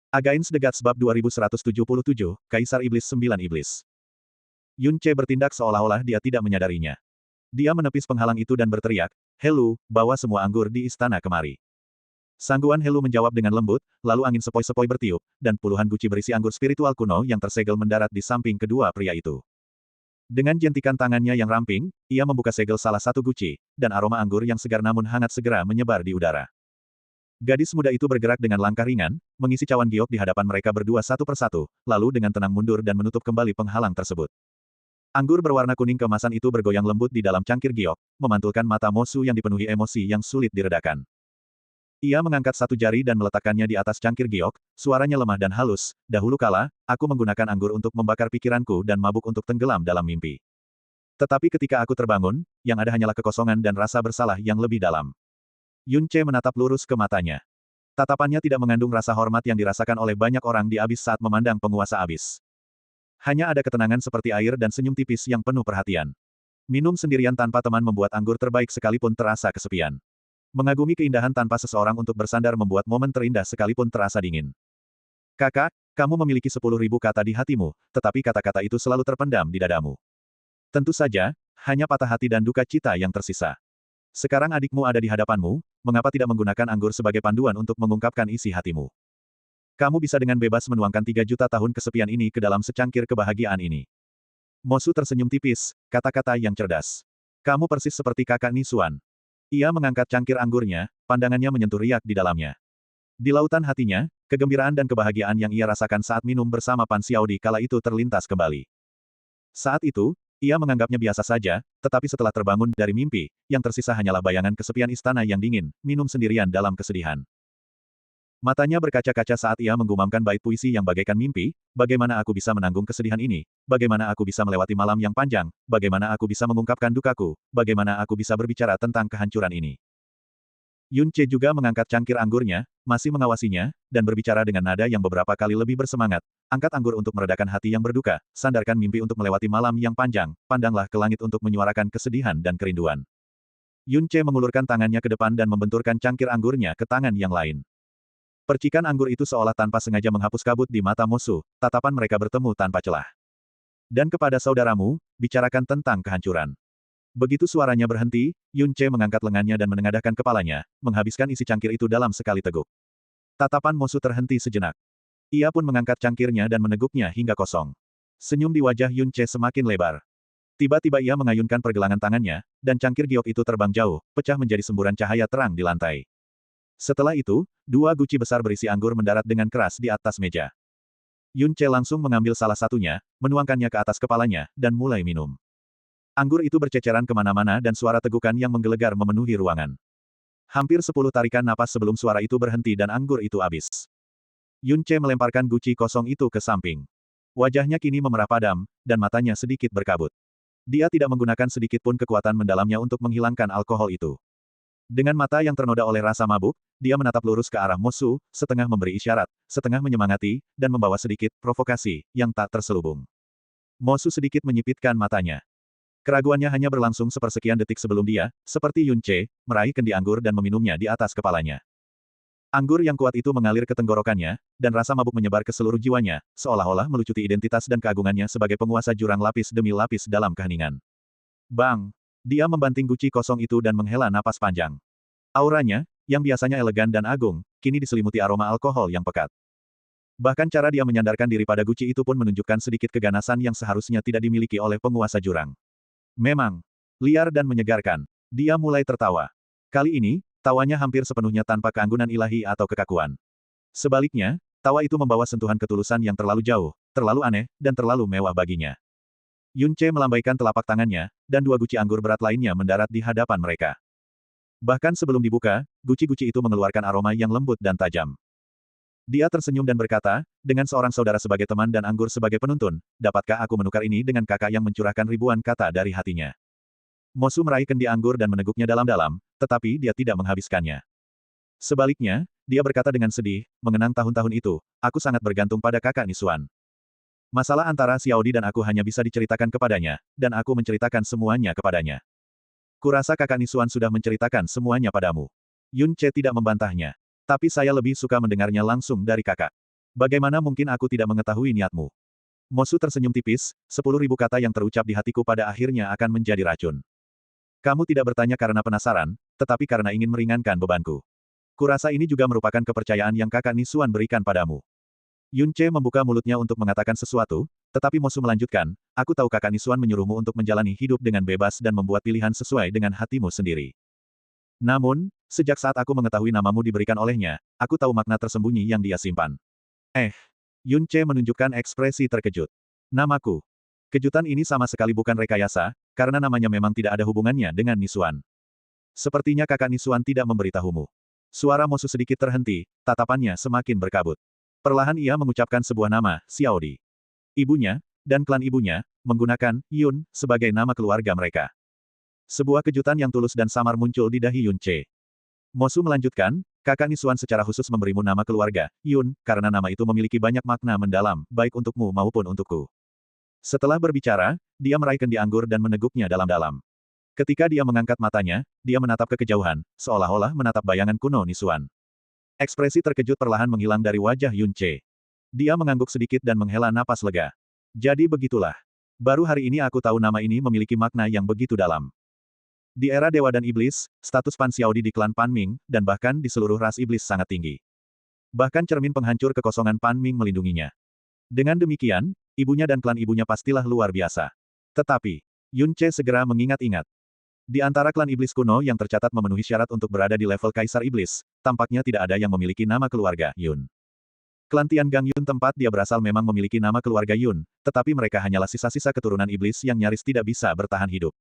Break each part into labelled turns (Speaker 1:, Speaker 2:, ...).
Speaker 1: Against the Gods Bab 2177, Kaisar Iblis 9 Iblis. Yun Ce bertindak seolah-olah dia tidak menyadarinya. Dia menepis penghalang itu dan berteriak, "Helu, bawa semua anggur di istana kemari." Sangguan Helu menjawab dengan lembut, lalu angin sepoi-sepoi bertiup, dan puluhan guci berisi anggur spiritual kuno yang tersegel mendarat di samping kedua pria itu. Dengan jentikan tangannya yang ramping, ia membuka segel salah satu guci, dan aroma anggur yang segar namun hangat segera menyebar di udara. Gadis muda itu bergerak dengan langkah ringan, mengisi cawan giok di hadapan mereka berdua satu persatu, lalu dengan tenang mundur dan menutup kembali penghalang tersebut. Anggur berwarna kuning keemasan itu bergoyang lembut di dalam cangkir giok, memantulkan mata Mosu yang dipenuhi emosi yang sulit diredakan. Ia mengangkat satu jari dan meletakkannya di atas cangkir giok, suaranya lemah dan halus, "Dahulu kala, aku menggunakan anggur untuk membakar pikiranku dan mabuk untuk tenggelam dalam mimpi. Tetapi ketika aku terbangun, yang ada hanyalah kekosongan dan rasa bersalah yang lebih dalam." Yun Ce menatap lurus ke matanya. Tatapannya tidak mengandung rasa hormat yang dirasakan oleh banyak orang di abis saat memandang penguasa abis. Hanya ada ketenangan seperti air dan senyum tipis yang penuh perhatian. Minum sendirian tanpa teman membuat anggur terbaik sekalipun terasa kesepian. Mengagumi keindahan tanpa seseorang untuk bersandar membuat momen terindah sekalipun terasa dingin. Kakak, kamu memiliki 10.000 kata di hatimu, tetapi kata-kata itu selalu terpendam di dadamu. Tentu saja, hanya patah hati dan duka cita yang tersisa. Sekarang adikmu ada di hadapanmu, mengapa tidak menggunakan anggur sebagai panduan untuk mengungkapkan isi hatimu? Kamu bisa dengan bebas menuangkan 3 juta tahun kesepian ini ke dalam secangkir kebahagiaan ini. Mosu tersenyum tipis, kata-kata yang cerdas. Kamu persis seperti kakak Nisuan. Ia mengangkat cangkir anggurnya, pandangannya menyentuh riak di dalamnya. Di lautan hatinya, kegembiraan dan kebahagiaan yang ia rasakan saat minum bersama Pan Xiaodi kala itu terlintas kembali. Saat itu, ia menganggapnya biasa saja, tetapi setelah terbangun dari mimpi, yang tersisa hanyalah bayangan kesepian istana yang dingin, minum sendirian dalam kesedihan. Matanya berkaca-kaca saat ia menggumamkan bait puisi yang bagaikan mimpi, "Bagaimana aku bisa menanggung kesedihan ini? Bagaimana aku bisa melewati malam yang panjang? Bagaimana aku bisa mengungkapkan dukaku? Bagaimana aku bisa berbicara tentang kehancuran ini?" Yun Ce juga mengangkat cangkir anggurnya, masih mengawasinya, dan berbicara dengan nada yang beberapa kali lebih bersemangat. "Angkat anggur untuk meredakan hati yang berduka, sandarkan mimpi untuk melewati malam yang panjang, pandanglah ke langit untuk menyuarakan kesedihan dan kerinduan." Yun Ce mengulurkan tangannya ke depan dan membenturkan cangkir anggurnya ke tangan yang lain. Percikan anggur itu seolah tanpa sengaja menghapus kabut di mata Mosu, tatapan mereka bertemu tanpa celah. "Dan kepada saudaramu, bicarakan tentang kehancuran." Begitu suaranya berhenti, Yun Ce mengangkat lengannya dan menengadahkan kepalanya, menghabiskan isi cangkir itu dalam sekali teguk. Tatapan Mosu terhenti sejenak. Ia pun mengangkat cangkirnya dan meneguknya hingga kosong. Senyum di wajah Yun Ce semakin lebar. Tiba-tiba ia mengayunkan pergelangan tangannya, dan cangkir giok itu terbang jauh, pecah menjadi semburan cahaya terang di lantai. Setelah itu, 2 guci besar berisi anggur mendarat dengan keras di atas meja. Yun Ce langsung mengambil salah satunya, menuangkannya ke atas kepalanya, dan mulai minum. Anggur itu berceceran kemana-mana dan suara tegukan yang menggelegar memenuhi ruangan. Hampir 10 tarikan napas sebelum suara itu berhenti dan anggur itu habis. Yun Ce melemparkan guci kosong itu ke samping. Wajahnya kini memerah padam, dan matanya sedikit berkabut. Dia tidak menggunakan sedikit pun kekuatan mendalamnya untuk menghilangkan alkohol itu. Dengan mata yang ternoda oleh rasa mabuk, dia menatap lurus ke arah Mosu, setengah memberi isyarat, setengah menyemangati, dan membawa sedikit provokasi yang tak terselubung. Mosu sedikit menyipitkan matanya. Keraguannya hanya berlangsung sepersekian detik sebelum dia, seperti Yun Ce, meraih kendi anggur dan meminumnya di atas kepalanya. Anggur yang kuat itu mengalir ke tenggorokannya, dan rasa mabuk menyebar ke seluruh jiwanya, seolah-olah melucuti identitas dan keagungannya sebagai penguasa jurang lapis demi lapis dalam keheningan. Bang! Dia membanting guci kosong itu dan menghela napas panjang. Auranya, yang biasanya elegan dan agung, kini diselimuti aroma alkohol yang pekat. Bahkan cara dia menyandarkan diri pada guci itu pun menunjukkan sedikit keganasan yang seharusnya tidak dimiliki oleh penguasa jurang. Memang liar dan menyegarkan. Dia mulai tertawa. Kali ini, tawanya hampir sepenuhnya tanpa keanggunan ilahi atau kekakuan. Sebaliknya, tawa itu membawa sentuhan ketulusan yang terlalu jauh, terlalu aneh, dan terlalu mewah baginya. Yun Ce melambaikan telapak tangannya, dan 2 guci anggur berat lainnya mendarat di hadapan mereka. Bahkan sebelum dibuka, guci-guci itu mengeluarkan aroma yang lembut dan tajam. Dia tersenyum dan berkata, "Dengan seorang saudara sebagai teman dan anggur sebagai penuntun, dapatkah aku menukar ini dengan kakak yang mencurahkan ribuan kata dari hatinya?" Mosu meraih kendi anggur dan meneguknya dalam-dalam, tetapi dia tidak menghabiskannya. Sebaliknya, dia berkata dengan sedih, "Mengenang tahun-tahun itu, aku sangat bergantung pada kakak Nisuan. Masalah antara Xiaodi dan aku hanya bisa diceritakan kepadanya, dan aku menceritakan semuanya kepadanya. Kurasa kakak Nisuan sudah menceritakan semuanya padamu." Yun Ce tidak membantahnya. "Tapi saya lebih suka mendengarnya langsung dari kakak." Bagaimana mungkin aku tidak mengetahui niatmu? Mosu tersenyum tipis, 10.000 kata yang terucap di hatiku pada akhirnya akan menjadi racun. Kamu tidak bertanya karena penasaran, tetapi karena ingin meringankan bebanku. Kurasa ini juga merupakan kepercayaan yang kakak Nisuan berikan padamu. Yun Ce membuka mulutnya untuk mengatakan sesuatu, tetapi Mosu melanjutkan, aku tahu kakak Nisuan menyuruhmu untuk menjalani hidup dengan bebas dan membuat pilihan sesuai dengan hatimu sendiri. Namun, sejak saat aku mengetahui namamu diberikan olehnya, aku tahu makna tersembunyi yang dia simpan. Yun Ce menunjukkan ekspresi terkejut. Namaku. Kejutan ini sama sekali bukan rekayasa, karena namanya memang tidak ada hubungannya dengan Nisuan. Sepertinya kakak Nisuan tidak memberitahumu. Suara Mosu sedikit terhenti, tatapannya semakin berkabut. Perlahan ia mengucapkan sebuah nama, Xiaodi. Ibunya, dan klan ibunya, menggunakan Yun sebagai nama keluarga mereka. Sebuah kejutan yang tulus dan samar muncul di dahi Yun Ce. Mosu melanjutkan, kakak Nisuan secara khusus memberimu nama keluarga, Yun, karena nama itu memiliki banyak makna mendalam, baik untukmu maupun untukku. Setelah berbicara, dia meraih kendi anggur dan meneguknya dalam-dalam. Ketika dia mengangkat matanya, dia menatap ke kejauhan, seolah-olah menatap bayangan kuno Nisuan. Ekspresi terkejut perlahan menghilang dari wajah Yun Ce. Dia mengangguk sedikit dan menghela napas lega. Jadi begitulah. Baru hari ini aku tahu nama ini memiliki makna yang begitu dalam. Di era Dewa dan Iblis, status Pan Xiaodi di klan Pan Ming, dan bahkan di seluruh ras iblis sangat tinggi. Bahkan cermin penghancur kekosongan Pan Ming melindunginya. Dengan demikian, ibunya dan klan ibunya pastilah luar biasa. Tetapi, Yun Ce segera mengingat-ingat. Di antara klan iblis kuno yang tercatat memenuhi syarat untuk berada di level Kaisar Iblis, tampaknya tidak ada yang memiliki nama keluarga Yun. Klan Tiangang Yun tempat dia berasal memang memiliki nama keluarga Yun, tetapi mereka hanyalah sisa-sisa keturunan iblis yang nyaris tidak bisa bertahan hidup.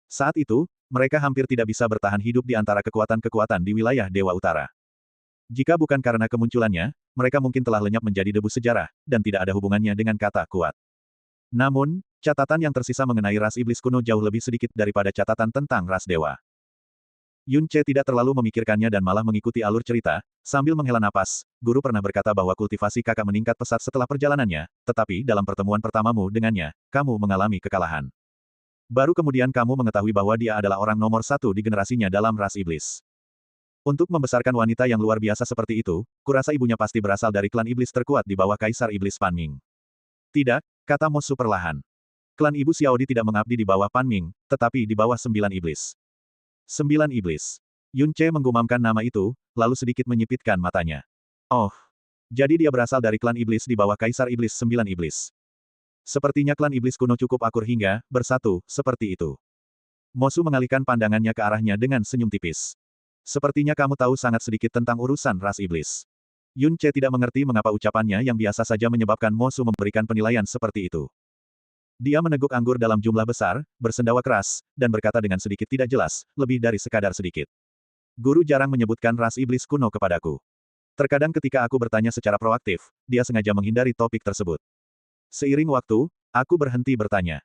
Speaker 1: Saat itu, mereka hampir tidak bisa bertahan hidup di antara kekuatan-kekuatan di wilayah Dewa Utara. Jika bukan karena kemunculannya, mereka mungkin telah lenyap menjadi debu sejarah, dan tidak ada hubungannya dengan kata kuat. Namun, catatan yang tersisa mengenai ras iblis kuno jauh lebih sedikit daripada catatan tentang ras dewa. Yun Ce tidak terlalu memikirkannya dan malah mengikuti alur cerita, sambil menghela napas. Guru pernah berkata bahwa kultivasi kakak meningkat pesat setelah perjalanannya, tetapi dalam pertemuan pertamamu dengannya, kamu mengalami kekalahan. Baru kemudian kamu mengetahui bahwa dia adalah orang nomor satu di generasinya dalam ras iblis. Untuk membesarkan wanita yang luar biasa seperti itu, kurasa ibunya pasti berasal dari klan iblis terkuat di bawah Kaisar Iblis Pan Ming. Tidak, kata Mosu perlahan. Klan ibu Xiaodi tidak mengabdi di bawah Pan Ming, tetapi di bawah 9 iblis. 9 iblis. Yun Ce menggumamkan nama itu, lalu sedikit menyipitkan matanya. Oh. Jadi dia berasal dari klan iblis di bawah Kaisar Iblis 9 iblis. Sepertinya klan iblis kuno cukup akur hingga bersatu seperti itu. Mosu mengalihkan pandangannya ke arahnya dengan senyum tipis. Sepertinya kamu tahu sangat sedikit tentang urusan ras iblis. Yun Ce tidak mengerti mengapa ucapannya yang biasa saja menyebabkan Mosu memberikan penilaian seperti itu. Dia meneguk anggur dalam jumlah besar, bersendawa keras, dan berkata dengan sedikit tidak jelas, lebih dari sekadar sedikit. Guru jarang menyebutkan ras iblis kuno kepadaku. Terkadang ketika aku bertanya secara proaktif, dia sengaja menghindari topik tersebut. Seiring waktu, aku berhenti bertanya.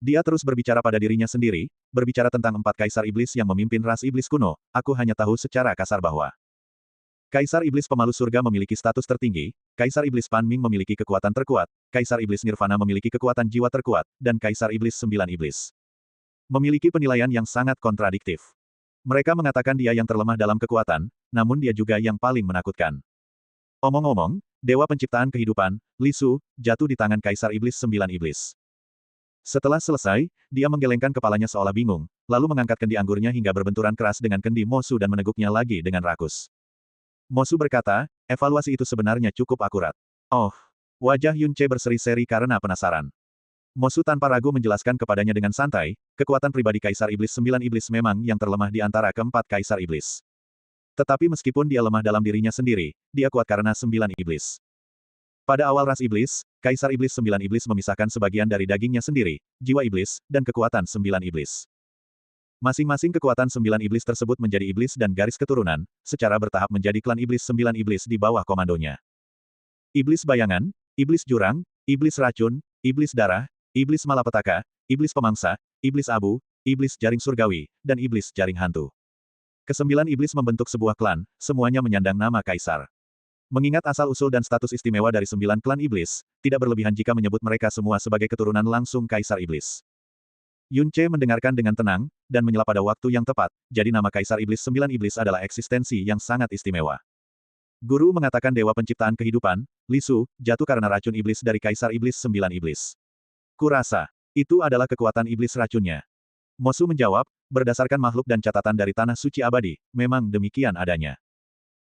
Speaker 1: Dia terus berbicara pada dirinya sendiri, berbicara tentang 4 kaisar iblis yang memimpin ras iblis kuno, aku hanya tahu secara kasar bahwa Kaisar Iblis Pemalu Surga memiliki status tertinggi, Kaisar Iblis Pan Ming memiliki kekuatan terkuat, Kaisar Iblis Nirvana memiliki kekuatan jiwa terkuat, dan Kaisar Iblis 9 Iblis memiliki penilaian yang sangat kontradiktif. Mereka mengatakan dia yang terlemah dalam kekuatan, namun dia juga yang paling menakutkan. Omong-omong, Dewa Penciptaan Kehidupan, Li Su, jatuh di tangan Kaisar Iblis 9 Iblis. Setelah selesai, dia menggelengkan kepalanya seolah bingung, lalu mengangkat kendi anggurnya hingga berbenturan keras dengan kendi Mosu dan meneguknya lagi dengan rakus. Mosu berkata, evaluasi itu sebenarnya cukup akurat. Oh, wajah Yun Ce berseri-seri karena penasaran. Mosu tanpa ragu menjelaskan kepadanya dengan santai, kekuatan pribadi Kaisar Iblis 9 Iblis memang yang terlemah di antara keempat Kaisar Iblis. Tetapi meskipun dia lemah dalam dirinya sendiri, dia kuat karena 9 iblis. Pada awal ras iblis, Kaisar Iblis 9 Iblis memisahkan sebagian dari dagingnya sendiri, jiwa iblis, dan kekuatan 9 iblis. Masing-masing kekuatan 9 iblis tersebut menjadi iblis dan garis keturunan, secara bertahap menjadi klan iblis 9 iblis di bawah komandonya. Iblis bayangan, iblis jurang, iblis racun, iblis darah, iblis malapetaka, iblis pemangsa, iblis abu, iblis jaring surgawi, dan iblis jaring hantu. Kesembilan iblis membentuk sebuah klan, semuanya menyandang nama kaisar. Mengingat asal-usul dan status istimewa dari 9 klan iblis, tidak berlebihan jika menyebut mereka semua sebagai keturunan langsung kaisar iblis. Yun Ce mendengarkan dengan tenang, dan menyela pada waktu yang tepat, jadi nama kaisar iblis 9 iblis adalah eksistensi yang sangat istimewa. Guru mengatakan Dewa Penciptaan Kehidupan, Lisu, jatuh karena racun iblis dari Kaisar Iblis 9 Iblis. Kurasa, itu adalah kekuatan iblis racunnya. Mosu menjawab, berdasarkan makhluk dan catatan dari Tanah Suci Abadi, memang demikian adanya.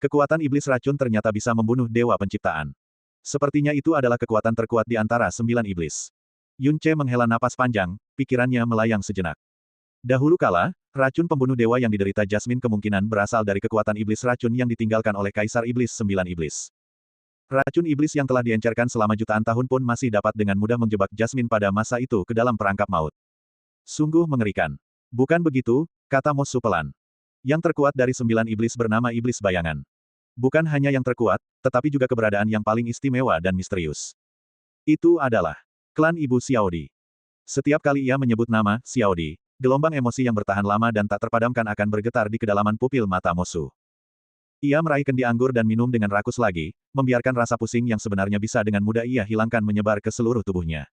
Speaker 1: Kekuatan iblis racun ternyata bisa membunuh Dewa Penciptaan. Sepertinya itu adalah kekuatan terkuat di antara 9 iblis. Yun Ce menghela napas panjang, pikirannya melayang sejenak. Dahulu kala, racun pembunuh dewa yang diderita Jasmine kemungkinan berasal dari kekuatan iblis racun yang ditinggalkan oleh Kaisar Iblis 9 Iblis. Racun iblis yang telah diencerkan selama jutaan tahun pun masih dapat dengan mudah menjebak Jasmine pada masa itu ke dalam perangkap maut. Sungguh mengerikan. Bukan begitu, kata Mosu pelan. Yang terkuat dari 9 iblis bernama Iblis Bayangan. Bukan hanya yang terkuat, tetapi juga keberadaan yang paling istimewa dan misterius. Itu adalah klan Ibu Xiaodi. Setiap kali ia menyebut nama Xiaodi, gelombang emosi yang bertahan lama dan tak terpadamkan akan bergetar di kedalaman pupil mata Mosu. Ia meraih kendi anggur dan minum dengan rakus lagi, membiarkan rasa pusing yang sebenarnya bisa dengan mudah ia hilangkan menyebar ke seluruh tubuhnya.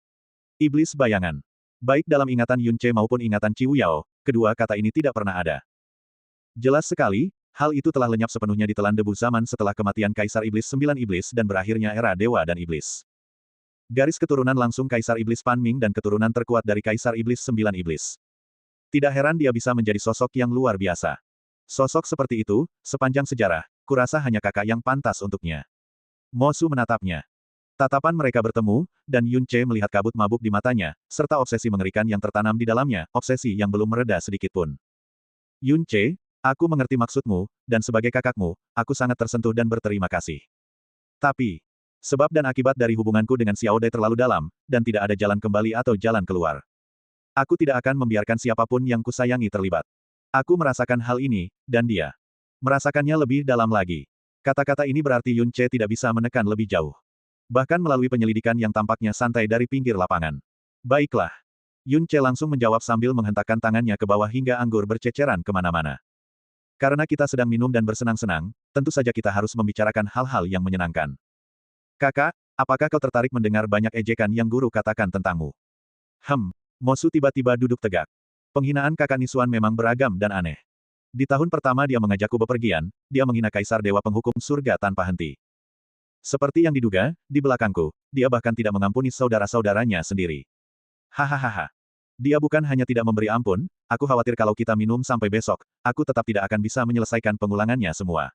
Speaker 1: Iblis Bayangan. Baik dalam ingatan Yun Ce maupun ingatan Ciu Yao, kedua kata ini tidak pernah ada. Jelas sekali, hal itu telah lenyap sepenuhnya ditelan debu zaman setelah kematian Kaisar Iblis 9 Iblis dan berakhirnya era Dewa dan Iblis. Garis keturunan langsung Kaisar Iblis Pan Ming dan keturunan terkuat dari Kaisar Iblis 9 Iblis. Tidak heran dia bisa menjadi sosok yang luar biasa. Sosok seperti itu, sepanjang sejarah, kurasa hanya kakak yang pantas untuknya. Mosu menatapnya. Tatapan mereka bertemu, dan Yun Ce melihat kabut mabuk di matanya, serta obsesi mengerikan yang tertanam di dalamnya, obsesi yang belum mereda sedikitpun. Yun Ce, aku mengerti maksudmu, dan sebagai kakakmu, aku sangat tersentuh dan berterima kasih. Tapi, sebab dan akibat dari hubunganku dengan Xiao Dai terlalu dalam, dan tidak ada jalan kembali atau jalan keluar. Aku tidak akan membiarkan siapapun yang kusayangi terlibat. Aku merasakan hal ini, dan dia merasakannya lebih dalam lagi. Kata-kata ini berarti Yun Ce tidak bisa menekan lebih jauh. Bahkan melalui penyelidikan yang tampaknya santai dari pinggir lapangan. Baiklah. Yun Ce langsung menjawab sambil menghentakkan tangannya ke bawah hingga anggur berceceran kemana-mana. Karena kita sedang minum dan bersenang-senang, tentu saja kita harus membicarakan hal-hal yang menyenangkan. Kakak, apakah kau tertarik mendengar banyak ejekan yang guru katakan tentangmu? Mosu tiba-tiba duduk tegak. Penghinaan kakak Nisuan memang beragam dan aneh. Di tahun pertama dia mengajakku bepergian, dia menghina Kaisar Dewa Penghukum Surga tanpa henti. Seperti yang diduga, di belakangku, dia bahkan tidak mengampuni saudara-saudaranya sendiri. Hahaha. Dia bukan hanya tidak memberi ampun, aku khawatir kalau kita minum sampai besok, aku tetap tidak akan bisa menyelesaikan pengulangannya semua.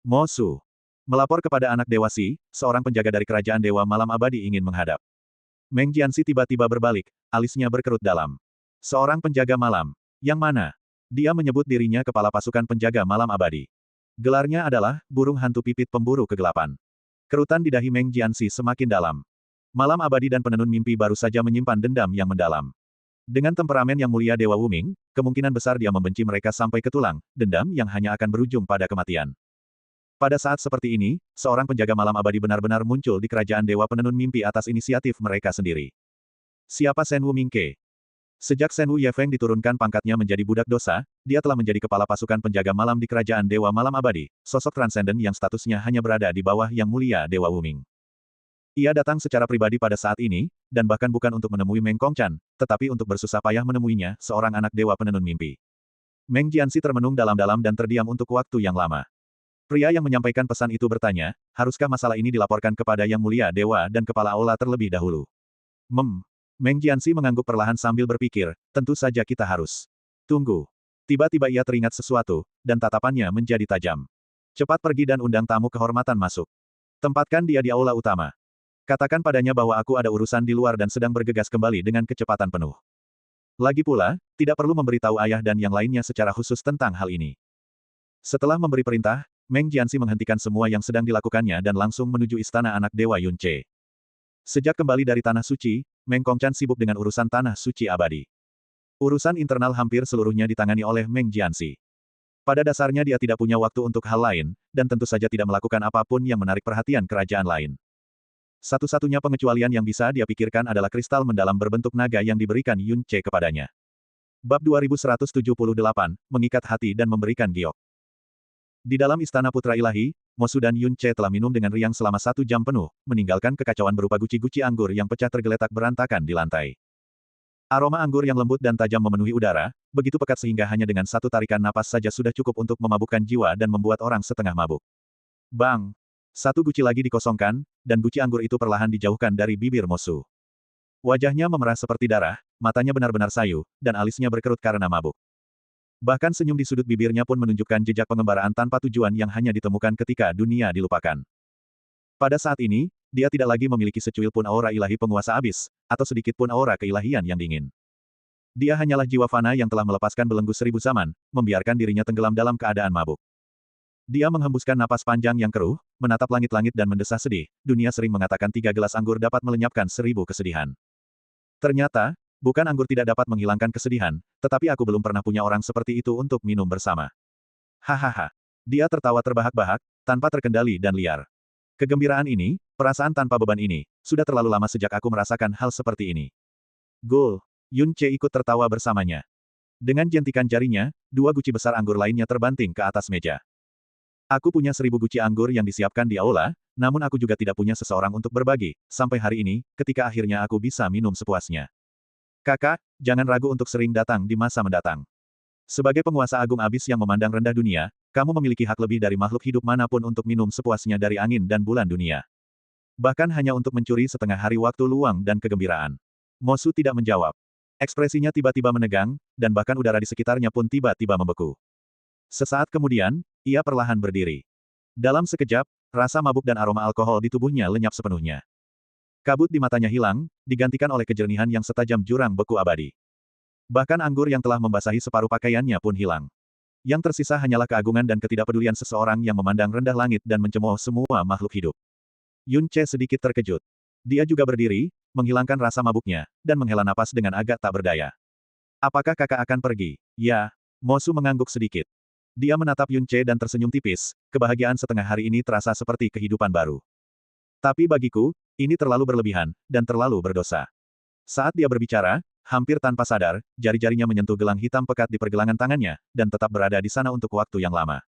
Speaker 1: Mosu. Melapor kepada anak Dewa Si, seorang penjaga dari Kerajaan Dewa Malam Abadi ingin menghadap. Meng Jianxi tiba-tiba berbalik, alisnya berkerut dalam. Seorang penjaga malam. Yang mana? Dia menyebut dirinya kepala pasukan penjaga malam abadi. Gelarnya adalah, burung hantu pipit pemburu kegelapan. Kerutan di dahi Meng Jianxi semakin dalam. Malam abadi dan penenun mimpi baru saja menyimpan dendam yang mendalam. Dengan temperamen yang mulia Dewa Wuming, kemungkinan besar dia membenci mereka sampai ke tulang, dendam yang hanya akan berujung pada kematian. Pada saat seperti ini, seorang penjaga malam abadi benar-benar muncul di kerajaan Dewa Penenun Mimpi atas inisiatif mereka sendiri. Siapa Shen Wumingke? Sejak Shen Wu Yefeng diturunkan pangkatnya menjadi budak dosa, dia telah menjadi kepala pasukan penjaga malam di kerajaan Dewa Malam Abadi, sosok transenden yang statusnya hanya berada di bawah yang mulia Dewa Wuming. Ia datang secara pribadi pada saat ini, dan bahkan bukan untuk menemui Meng Kongchan, tetapi untuk bersusah payah menemuinya, seorang anak Dewa Penenun Mimpi. Meng Jianxi termenung dalam-dalam dan terdiam untuk waktu yang lama. Pria yang menyampaikan pesan itu bertanya, haruskah masalah ini dilaporkan kepada Yang Mulia Dewa dan Kepala Aula terlebih dahulu? Meng Jianxi mengangguk perlahan sambil berpikir, tentu saja kita harus. Tunggu. Tiba-tiba ia teringat sesuatu, dan tatapannya menjadi tajam. Cepat pergi dan undang tamu kehormatan masuk. Tempatkan dia di aula utama. Katakan padanya bahwa aku ada urusan di luar dan sedang bergegas kembali dengan kecepatan penuh. Lagi pula, tidak perlu memberitahu ayah dan yang lainnya secara khusus tentang hal ini. Setelah memberi perintah, Meng Jianxi menghentikan semua yang sedang dilakukannya dan langsung menuju istana anak Dewa Yun Ce. Sejak kembali dari Tanah Suci, Meng Kongchan sibuk dengan urusan Tanah Suci Abadi. Urusan internal hampir seluruhnya ditangani oleh Meng Jianxi. Pada dasarnya dia tidak punya waktu untuk hal lain, dan tentu saja tidak melakukan apapun yang menarik perhatian kerajaan lain. Satu-satunya pengecualian yang bisa dia pikirkan adalah kristal mendalam berbentuk naga yang diberikan Yun Ce kepadanya. Bab 2178, mengikat hati dan memberikan giok. Di dalam Istana Putra Ilahi, Mosu dan Yun Ce telah minum dengan riang selama 1 jam penuh, meninggalkan kekacauan berupa guci-guci anggur yang pecah tergeletak berantakan di lantai. Aroma anggur yang lembut dan tajam memenuhi udara, begitu pekat sehingga hanya dengan satu tarikan napas saja sudah cukup untuk memabukkan jiwa dan membuat orang setengah mabuk. Bang! Satu guci lagi dikosongkan, dan guci anggur itu perlahan dijauhkan dari bibir Mosu. Wajahnya memerah seperti darah, matanya benar-benar sayu, dan alisnya berkerut karena mabuk. Bahkan senyum di sudut bibirnya pun menunjukkan jejak pengembaraan tanpa tujuan yang hanya ditemukan ketika dunia dilupakan. Pada saat ini, dia tidak lagi memiliki secuil pun aura ilahi penguasa abis, atau sedikit pun aura keilahian yang dingin. Dia hanyalah jiwa fana yang telah melepaskan belenggu 1000 zaman, membiarkan dirinya tenggelam dalam keadaan mabuk. Dia menghembuskan napas panjang yang keruh, menatap langit-langit dan mendesah sedih. Dunia sering mengatakan 3 gelas anggur dapat melenyapkan 1000 kesedihan. Ternyata, bukan anggur tidak dapat menghilangkan kesedihan, tetapi aku belum pernah punya orang seperti itu untuk minum bersama. Hahaha. Dia tertawa terbahak-bahak, tanpa terkendali dan liar. Kegembiraan ini, perasaan tanpa beban ini, sudah terlalu lama sejak aku merasakan hal seperti ini. Gul. Yun Ce ikut tertawa bersamanya. Dengan jentikan jarinya, 2 guci besar anggur lainnya terbanting ke atas meja. Aku punya 1000 guci anggur yang disiapkan di aula, namun aku juga tidak punya seseorang untuk berbagi, sampai hari ini, ketika akhirnya aku bisa minum sepuasnya. Kakak, jangan ragu untuk sering datang di masa mendatang. Sebagai penguasa agung abis yang memandang rendah dunia, kamu memiliki hak lebih dari makhluk hidup manapun untuk minum sepuasnya dari angin dan bulan dunia. Bahkan hanya untuk mencuri setengah hari waktu luang dan kegembiraan. Mosu tidak menjawab. Ekspresinya tiba-tiba menegang, dan bahkan udara di sekitarnya pun tiba-tiba membeku. Sesaat kemudian, ia perlahan berdiri. Dalam sekejap, rasa mabuk dan aroma alkohol di tubuhnya lenyap sepenuhnya. Kabut di matanya hilang, digantikan oleh kejernihan yang setajam jurang beku abadi. Bahkan anggur yang telah membasahi separuh pakaiannya pun hilang. Yang tersisa hanyalah keagungan dan ketidakpedulian seseorang yang memandang rendah langit dan mencemooh semua makhluk hidup. Yun Ce sedikit terkejut. Dia juga berdiri, menghilangkan rasa mabuknya, dan menghela napas dengan agak tak berdaya. Apakah kakak akan pergi? Ya. Mosu mengangguk sedikit. Dia menatap Yun Ce dan tersenyum tipis, kebahagiaan setengah hari ini terasa seperti kehidupan baru. Tapi bagiku, ini terlalu berlebihan, dan terlalu berdosa. Saat dia berbicara, hampir tanpa sadar, jari-jarinya menyentuh gelang hitam pekat di pergelangan tangannya, dan tetap berada di sana untuk waktu yang lama.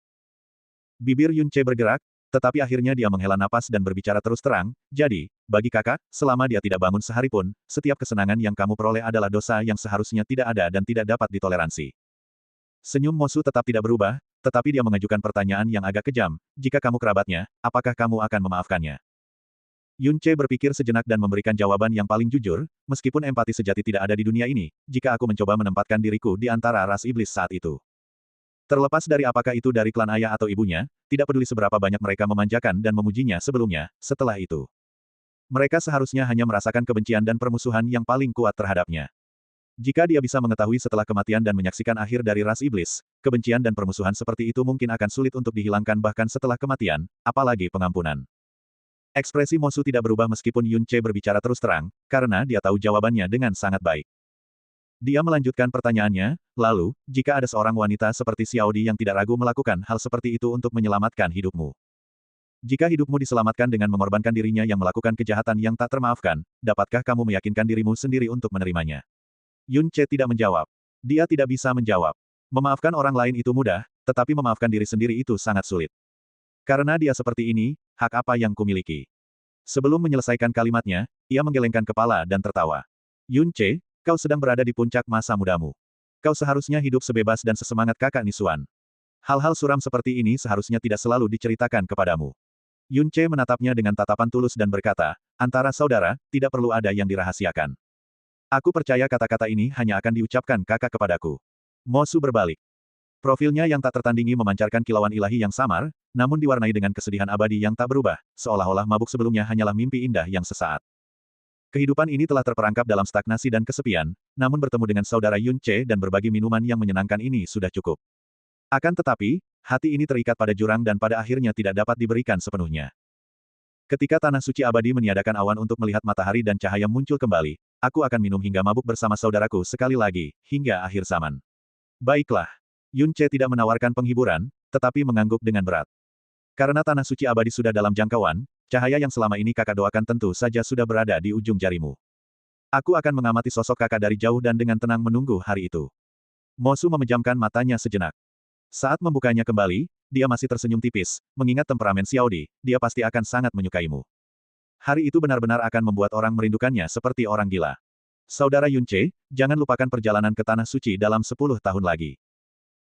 Speaker 1: Bibir Yun Ce bergerak, tetapi akhirnya dia menghela napas dan berbicara terus terang, jadi, bagi kakak, selama dia tidak bangun sehari pun, setiap kesenangan yang kamu peroleh adalah dosa yang seharusnya tidak ada dan tidak dapat ditoleransi. Senyum Mosu tetap tidak berubah, tetapi dia mengajukan pertanyaan yang agak kejam, jika kamu kerabatnya, apakah kamu akan memaafkannya? Yun Ce berpikir sejenak dan memberikan jawaban yang paling jujur, meskipun empati sejati tidak ada di dunia ini, jika aku mencoba menempatkan diriku di antara ras iblis saat itu. Terlepas dari apakah itu dari klan ayah atau ibunya, tidak peduli seberapa banyak mereka memanjakan dan memujinya sebelumnya, setelah itu. Mereka seharusnya hanya merasakan kebencian dan permusuhan yang paling kuat terhadapnya. Jika dia bisa mengetahui setelah kematian dan menyaksikan akhir dari ras iblis, kebencian dan permusuhan seperti itu mungkin akan sulit untuk dihilangkan bahkan setelah kematian, apalagi pengampunan. Ekspresi Mosu tidak berubah meskipun Yun Ce berbicara terus terang, karena dia tahu jawabannya dengan sangat baik. Dia melanjutkan pertanyaannya, lalu, jika ada seorang wanita seperti Xiaodi yang tidak ragu melakukan hal seperti itu untuk menyelamatkan hidupmu. Jika hidupmu diselamatkan dengan mengorbankan dirinya yang melakukan kejahatan yang tak termaafkan, dapatkah kamu meyakinkan dirimu sendiri untuk menerimanya? Yun Ce tidak menjawab. Dia tidak bisa menjawab. Memaafkan orang lain itu mudah, tetapi memaafkan diri sendiri itu sangat sulit. Karena dia seperti ini, hak apa yang kumiliki? Sebelum menyelesaikan kalimatnya, ia menggelengkan kepala dan tertawa. Yun Ce, kau sedang berada di puncak masa mudamu. Kau seharusnya hidup sebebas dan sesemangat kakak Nisuan. Hal-hal suram seperti ini seharusnya tidak selalu diceritakan kepadamu. Yun Ce menatapnya dengan tatapan tulus dan berkata, antara saudara, tidak perlu ada yang dirahasiakan. Aku percaya kata-kata ini hanya akan diucapkan kakak kepadaku. Mosu berbalik. Profilnya yang tak tertandingi memancarkan kilauan ilahi yang samar, namun diwarnai dengan kesedihan abadi yang tak berubah, seolah-olah mabuk sebelumnya hanyalah mimpi indah yang sesaat. Kehidupan ini telah terperangkap dalam stagnasi dan kesepian, namun bertemu dengan saudara Yun Ce dan berbagi minuman yang menyenangkan ini sudah cukup. Akan tetapi, hati ini terikat pada jurang dan pada akhirnya tidak dapat diberikan sepenuhnya. Ketika tanah suci abadi meniadakan awan untuk melihat matahari dan cahaya muncul kembali, aku akan minum hingga mabuk bersama saudaraku sekali lagi, hingga akhir zaman. Baiklah. Yun Ce tidak menawarkan penghiburan, tetapi mengangguk dengan berat. Karena tanah suci abadi sudah dalam jangkauan, cahaya yang selama ini kakak doakan tentu saja sudah berada di ujung jarimu. Aku akan mengamati sosok kakak dari jauh dan dengan tenang menunggu hari itu. Mosu memejamkan matanya sejenak. Saat membukanya kembali, dia masih tersenyum tipis, mengingat temperamen Xiaodi, dia pasti akan sangat menyukaimu. Hari itu benar-benar akan membuat orang merindukannya seperti orang gila. Saudara Yun Ce, jangan lupakan perjalanan ke Tanah Suci dalam 10 tahun lagi.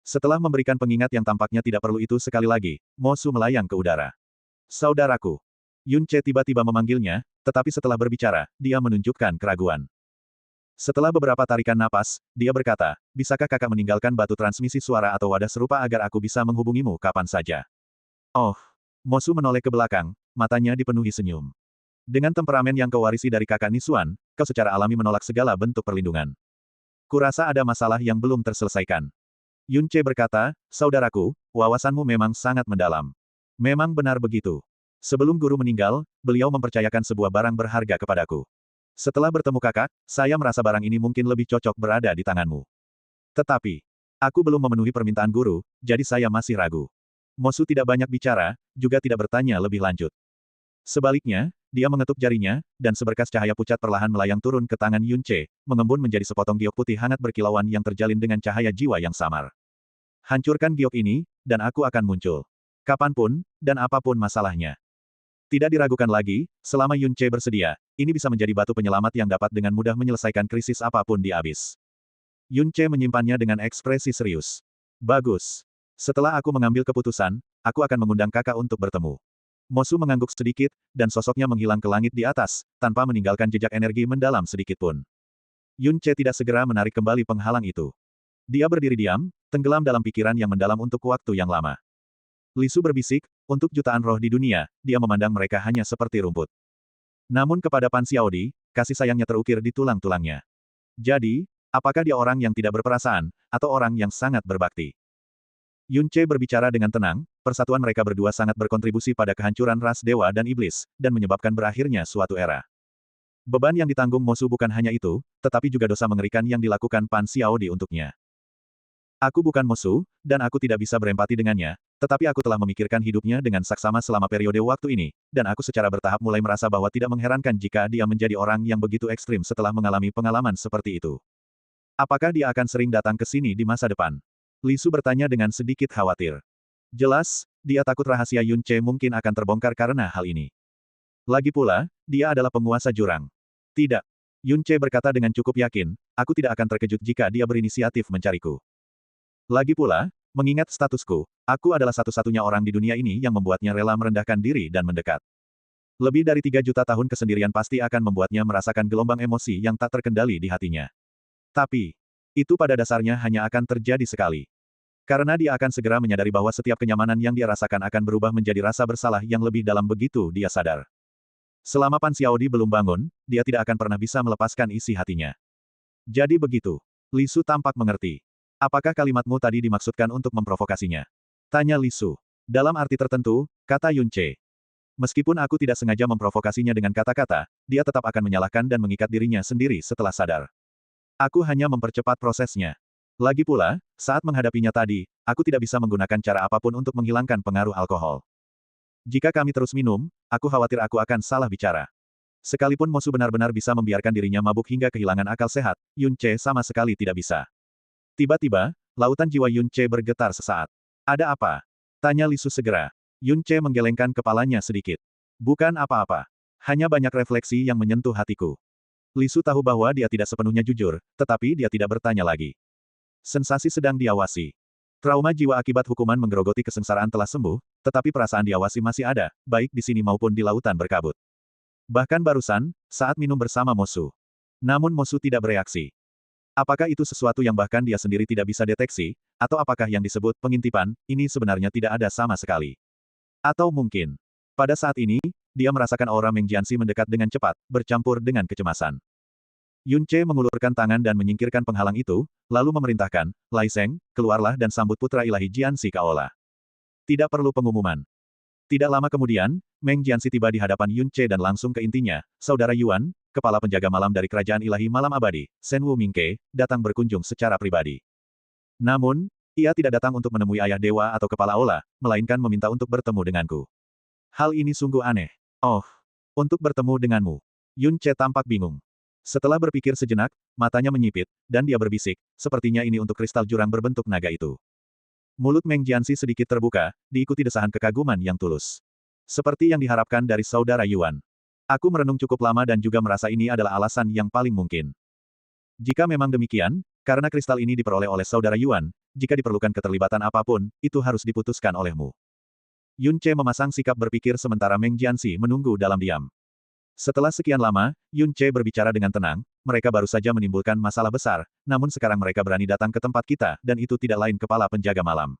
Speaker 1: Setelah memberikan pengingat yang tampaknya tidak perlu itu sekali lagi, Mosu melayang ke udara. Saudaraku. Yun Ce tiba-tiba memanggilnya, tetapi setelah berbicara, dia menunjukkan keraguan. Setelah beberapa tarikan napas, dia berkata, bisakah kakak meninggalkan batu transmisi suara atau wadah serupa agar aku bisa menghubungimu kapan saja? Oh. Mosu menoleh ke belakang, matanya dipenuhi senyum. Dengan temperamen yang kau warisi dari kakak Nisuan, kau secara alami menolak segala bentuk perlindungan. Kurasa ada masalah yang belum terselesaikan. Yun Ce berkata, saudaraku, wawasanmu memang sangat mendalam. Memang benar begitu. Sebelum guru meninggal, beliau mempercayakan sebuah barang berharga kepadaku. Setelah bertemu kakak, saya merasa barang ini mungkin lebih cocok berada di tanganmu. Tetapi, aku belum memenuhi permintaan guru, jadi saya masih ragu. Mosu tidak banyak bicara, juga tidak bertanya lebih lanjut. Sebaliknya, dia mengetuk jarinya, dan seberkas cahaya pucat perlahan melayang turun ke tangan Yun Ce, mengembun menjadi sepotong giok putih hangat berkilauan yang terjalin dengan cahaya jiwa yang samar. Hancurkan giok ini, dan aku akan muncul. Kapanpun, dan apapun masalahnya. Tidak diragukan lagi, selama Yun Ce bersedia, ini bisa menjadi batu penyelamat yang dapat dengan mudah menyelesaikan krisis apapun di abis. Yun Ce menyimpannya dengan ekspresi serius. Bagus. Setelah aku mengambil keputusan, aku akan mengundang kakak untuk bertemu. Mosu mengangguk sedikit, dan sosoknya menghilang ke langit di atas, tanpa meninggalkan jejak energi mendalam sedikitpun. Yun Ce tidak segera menarik kembali penghalang itu. Dia berdiri diam, tenggelam dalam pikiran yang mendalam untuk waktu yang lama. Li Su berbisik, untuk jutaan roh di dunia, dia memandang mereka hanya seperti rumput. Namun kepada Pan Xiaodi, kasih sayangnya terukir di tulang-tulangnya. Jadi, apakah dia orang yang tidak berperasaan, atau orang yang sangat berbakti? Yun Ce berbicara dengan tenang, persatuan mereka berdua sangat berkontribusi pada kehancuran ras dewa dan iblis, dan menyebabkan berakhirnya suatu era. Beban yang ditanggung Mosu bukan hanya itu, tetapi juga dosa mengerikan yang dilakukan Pan Xiaodi untuknya. Aku bukan Mosu, dan aku tidak bisa berempati dengannya, tetapi aku telah memikirkan hidupnya dengan saksama selama periode waktu ini, dan aku secara bertahap mulai merasa bahwa tidak mengherankan jika dia menjadi orang yang begitu ekstrim setelah mengalami pengalaman seperti itu. Apakah dia akan sering datang ke sini di masa depan? Li Su bertanya dengan sedikit khawatir. Jelas, dia takut rahasia Yun Ce mungkin akan terbongkar karena hal ini. Lagi pula, dia adalah penguasa jurang. Tidak. Yun Ce berkata dengan cukup yakin, aku tidak akan terkejut jika dia berinisiatif mencariku. Lagi pula, mengingat statusku, aku adalah satu-satunya orang di dunia ini yang membuatnya rela merendahkan diri dan mendekat. Lebih dari 3 juta tahun kesendirian pasti akan membuatnya merasakan gelombang emosi yang tak terkendali di hatinya. Tapi, itu pada dasarnya hanya akan terjadi sekali. Karena dia akan segera menyadari bahwa setiap kenyamanan yang dia rasakan akan berubah menjadi rasa bersalah yang lebih dalam begitu dia sadar. Selama Pan Xiaodi belum bangun, dia tidak akan pernah bisa melepaskan isi hatinya. Jadi begitu. Li Su tampak mengerti. Apakah kalimatmu tadi dimaksudkan untuk memprovokasinya? Tanya Li Su. Dalam arti tertentu, kata Yun Ce. Meskipun aku tidak sengaja memprovokasinya dengan kata-kata, dia tetap akan menyalahkan dan mengikat dirinya sendiri setelah sadar. Aku hanya mempercepat prosesnya. Lagi pula, saat menghadapinya tadi, aku tidak bisa menggunakan cara apapun untuk menghilangkan pengaruh alkohol. Jika kami terus minum, aku khawatir aku akan salah bicara. Sekalipun Mosu benar-benar bisa membiarkan dirinya mabuk hingga kehilangan akal sehat, Yun Ce sama sekali tidak bisa. Tiba-tiba, lautan jiwa Yun Ce bergetar sesaat. Ada apa? Tanya Li Su segera. Yun Ce menggelengkan kepalanya sedikit. Bukan apa-apa. Hanya banyak refleksi yang menyentuh hatiku. Li Su tahu bahwa dia tidak sepenuhnya jujur, tetapi dia tidak bertanya lagi. Sensasi sedang diawasi. Trauma jiwa akibat hukuman menggerogoti kesengsaraan telah sembuh, tetapi perasaan diawasi masih ada, baik di sini maupun di lautan berkabut. Bahkan barusan, saat minum bersama Mosu. Namun Mosu tidak bereaksi. Apakah itu sesuatu yang bahkan dia sendiri tidak bisa deteksi, atau apakah yang disebut pengintipan, ini sebenarnya tidak ada sama sekali? Atau mungkin, pada saat ini, dia merasakan aura Meng Jianxi mendekat dengan cepat, bercampur dengan kecemasan. Yun Ce mengulurkan tangan dan menyingkirkan penghalang itu, lalu memerintahkan, Lai Seng, keluarlah dan sambut putra ilahi Jianxi Kaola. Tidak perlu pengumuman. Tidak lama kemudian, Meng Jianxi tiba di hadapan Yun Ce dan langsung ke intinya, Saudara Yuan, kepala penjaga malam dari Kerajaan Ilahi Malam Abadi, Shen Wu Mingke, datang berkunjung secara pribadi. Namun, ia tidak datang untuk menemui ayah dewa atau kepala aula, melainkan meminta untuk bertemu denganku. Hal ini sungguh aneh. Oh, untuk bertemu denganmu. Yun Ce tampak bingung. Setelah berpikir sejenak, matanya menyipit, dan dia berbisik, sepertinya ini untuk kristal jurang berbentuk naga itu. Mulut Meng Jianxi sedikit terbuka, diikuti desahan kekaguman yang tulus. Seperti yang diharapkan dari Saudara Yuan. Aku merenung cukup lama dan juga merasa ini adalah alasan yang paling mungkin. Jika memang demikian, karena kristal ini diperoleh oleh Saudara Yuan, jika diperlukan keterlibatan apapun, itu harus diputuskan olehmu. Yun Ce memasang sikap berpikir sementara Meng Jianxi menunggu dalam diam. Setelah sekian lama, Yun Ce berbicara dengan tenang, mereka baru saja menimbulkan masalah besar, namun sekarang mereka berani datang ke tempat kita, dan itu tidak lain kepala penjaga malam.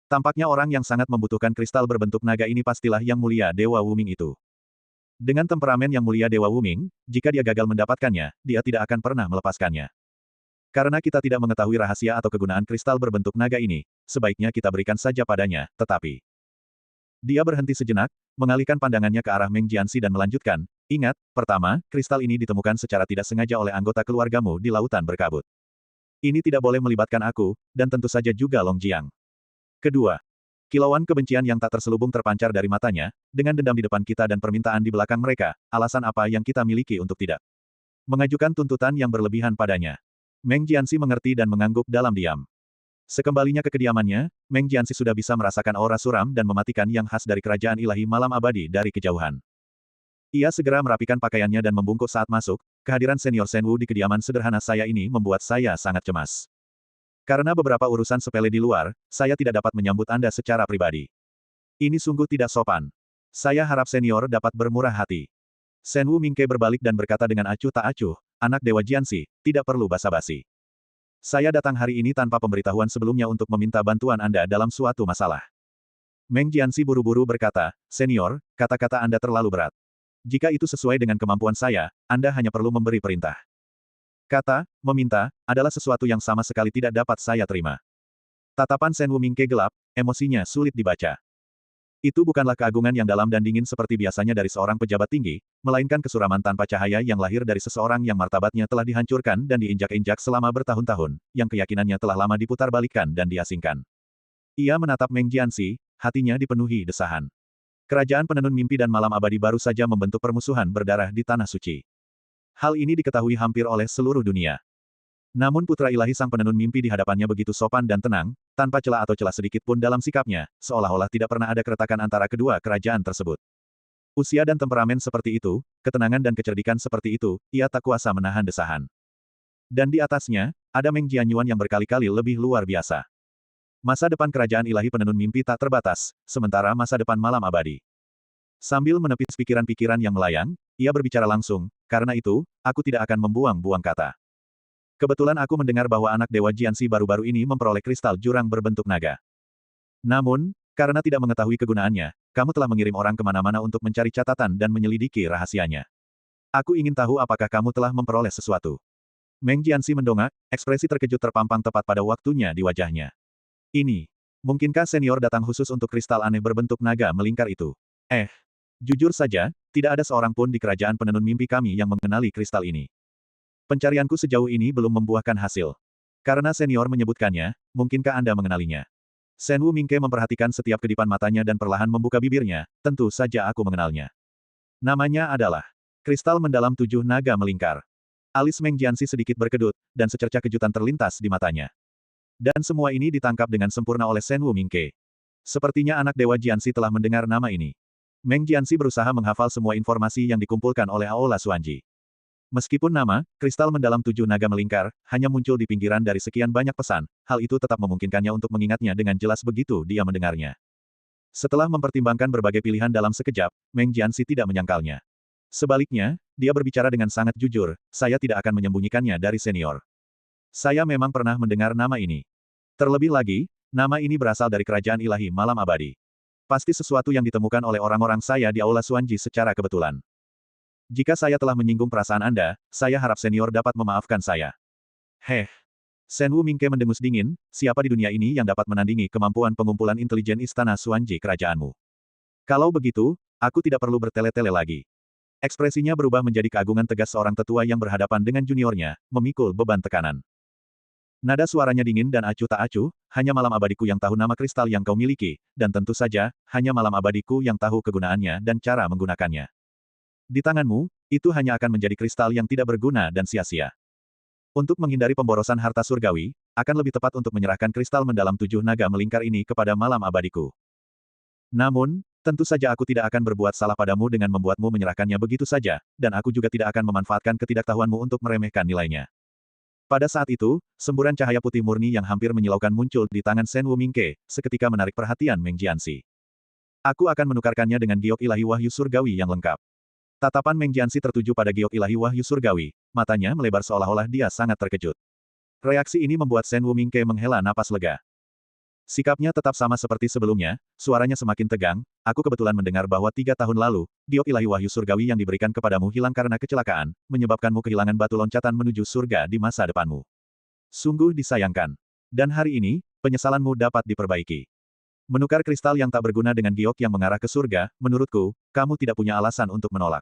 Speaker 1: Tampaknya orang yang sangat membutuhkan kristal berbentuk naga ini pastilah Yang Mulia Dewa Wuming itu. Dengan temperamen Yang Mulia Dewa Wuming, jika dia gagal mendapatkannya, dia tidak akan pernah melepaskannya. Karena kita tidak mengetahui rahasia atau kegunaan kristal berbentuk naga ini, sebaiknya kita berikan saja padanya, tetapi... Dia berhenti sejenak, mengalihkan pandangannya ke arah Meng Jianxi dan melanjutkan, ingat, pertama, kristal ini ditemukan secara tidak sengaja oleh anggota keluargamu di lautan berkabut. Ini tidak boleh melibatkan aku, dan tentu saja juga Long Jiang. Kedua, kilauan kebencian yang tak terselubung terpancar dari matanya, dengan dendam di depan kita dan permintaan di belakang mereka, alasan apa yang kita miliki untuk tidak mengajukan tuntutan yang berlebihan padanya. Meng Jianxi mengerti dan mengangguk dalam diam. Sekembalinya ke kediamannya, Meng Jianxi sudah bisa merasakan aura suram dan mematikan yang khas dari kerajaan ilahi malam abadi dari kejauhan. Ia segera merapikan pakaiannya dan membungkuk saat masuk, kehadiran senior Shen Wu di kediaman sederhana saya ini membuat saya sangat cemas. Karena beberapa urusan sepele di luar, saya tidak dapat menyambut Anda secara pribadi. Ini sungguh tidak sopan. Saya harap senior dapat bermurah hati. Shen Wu Mingke berbalik dan berkata dengan acuh tak acuh, anak Dewa Jianxi, tidak perlu basa-basi. Saya datang hari ini tanpa pemberitahuan sebelumnya untuk meminta bantuan Anda dalam suatu masalah. Meng Jianxi buru-buru berkata, senior, kata-kata Anda terlalu berat. Jika itu sesuai dengan kemampuan saya, Anda hanya perlu memberi perintah. Kata, meminta, adalah sesuatu yang sama sekali tidak dapat saya terima. Tatapan Shen Wu Mingke gelap, emosinya sulit dibaca. Itu bukanlah keagungan yang dalam dan dingin seperti biasanya dari seorang pejabat tinggi, melainkan kesuraman tanpa cahaya yang lahir dari seseorang yang martabatnya telah dihancurkan dan diinjak-injak selama bertahun-tahun, yang keyakinannya telah lama diputarbalikkan dan diasingkan. Ia menatap Meng Jianxi, hatinya dipenuhi desahan. Kerajaan penenun mimpi dan malam abadi baru saja membentuk permusuhan berdarah di Tanah Suci. Hal ini diketahui hampir oleh seluruh dunia. Namun putra ilahi sang penenun mimpi di hadapannya begitu sopan dan tenang, tanpa celah atau celah sedikit pun dalam sikapnya, seolah-olah tidak pernah ada keretakan antara kedua kerajaan tersebut. Usia dan temperamen seperti itu, ketenangan dan kecerdikan seperti itu, ia tak kuasa menahan desahan. Dan di atasnya, ada Meng Jianyuan yang berkali-kali lebih luar biasa. Masa depan kerajaan ilahi penenun mimpi tak terbatas, sementara masa depan malam abadi. Sambil menepis pikiran-pikiran yang melayang, ia berbicara langsung, karena itu, aku tidak akan membuang-buang kata. Kebetulan aku mendengar bahwa anak Dewa Jianxi baru-baru ini memperoleh kristal jurang berbentuk naga. Namun, karena tidak mengetahui kegunaannya, kamu telah mengirim orang kemana-mana untuk mencari catatan dan menyelidiki rahasianya. Aku ingin tahu apakah kamu telah memperoleh sesuatu. Meng Jianxi mendongak, ekspresi terkejut terpampang tepat pada waktunya di wajahnya. Ini, mungkinkah senior datang khusus untuk kristal aneh berbentuk naga melingkar itu? Jujur saja, tidak ada seorang pun di kerajaan penenun mimpi kami yang mengenali kristal ini. Pencarianku sejauh ini belum membuahkan hasil. Karena senior menyebutkannya, mungkinkah Anda mengenalinya? Shen Wu Mingke memperhatikan setiap kedipan matanya dan perlahan membuka bibirnya, tentu saja aku mengenalnya. Namanya adalah Kristal Mendalam Tujuh Naga Melingkar. Alis Meng Jianxi sedikit berkedut, dan secercah kejutan terlintas di matanya. Dan semua ini ditangkap dengan sempurna oleh Shen Wu Mingke. Sepertinya anak Dewa Jianxi telah mendengar nama ini. Meng Jianxi berusaha menghafal semua informasi yang dikumpulkan oleh Aola Xuanji. Meskipun nama, Kristal Mendalam Tujuh Naga Melingkar, hanya muncul di pinggiran dari sekian banyak pesan, hal itu tetap memungkinkannya untuk mengingatnya dengan jelas begitu dia mendengarnya. Setelah mempertimbangkan berbagai pilihan dalam sekejap, Meng Jianxi tidak menyangkalnya. Sebaliknya, dia berbicara dengan sangat jujur, saya tidak akan menyembunyikannya dari senior. Saya memang pernah mendengar nama ini. Terlebih lagi, nama ini berasal dari kerajaan ilahi malam abadi. Pasti sesuatu yang ditemukan oleh orang-orang saya di Aula Xuanji secara kebetulan. Jika saya telah menyinggung perasaan Anda, saya harap senior dapat memaafkan saya. Shen Wu Mingke mendengus dingin, siapa di dunia ini yang dapat menandingi kemampuan pengumpulan intelijen istana Xuanji kerajaanmu? Kalau begitu, aku tidak perlu bertele-tele lagi. Ekspresinya berubah menjadi keagungan tegas seorang tetua yang berhadapan dengan juniornya, memikul beban tekanan. Nada suaranya dingin dan acuh tak acuh, hanya malam abadiku yang tahu nama kristal yang kau miliki, dan tentu saja, hanya malam abadiku yang tahu kegunaannya dan cara menggunakannya. Di tanganmu, itu hanya akan menjadi kristal yang tidak berguna dan sia-sia. Untuk menghindari pemborosan harta surgawi, akan lebih tepat untuk menyerahkan kristal mendalam tujuh naga melingkar ini kepada malam abadiku. Namun, tentu saja aku tidak akan berbuat salah padamu dengan membuatmu menyerahkannya begitu saja, dan aku juga tidak akan memanfaatkan ketidaktahuanmu untuk meremehkan nilainya. Pada saat itu, semburan cahaya putih murni yang hampir menyilaukan muncul di tangan Shen Wu Mingke, seketika menarik perhatian Meng Jianxi. Aku akan menukarkannya dengan giok ilahi wahyu surgawi yang lengkap. Tatapan Meng Jianxi tertuju pada giok ilahi wahyu surgawi, matanya melebar seolah-olah dia sangat terkejut. Reaksi ini membuat Shen Wumingke menghela napas lega. Sikapnya tetap sama seperti sebelumnya, suaranya semakin tegang. Aku kebetulan mendengar bahwa 3 tahun lalu, giok ilahi wahyu surgawi yang diberikan kepadamu hilang karena kecelakaan, menyebabkanmu kehilangan batu loncatan menuju surga di masa depanmu. Sungguh disayangkan. Dan hari ini, penyesalanmu dapat diperbaiki. Menukar kristal yang tak berguna dengan giok yang mengarah ke surga, menurutku, kamu tidak punya alasan untuk menolak.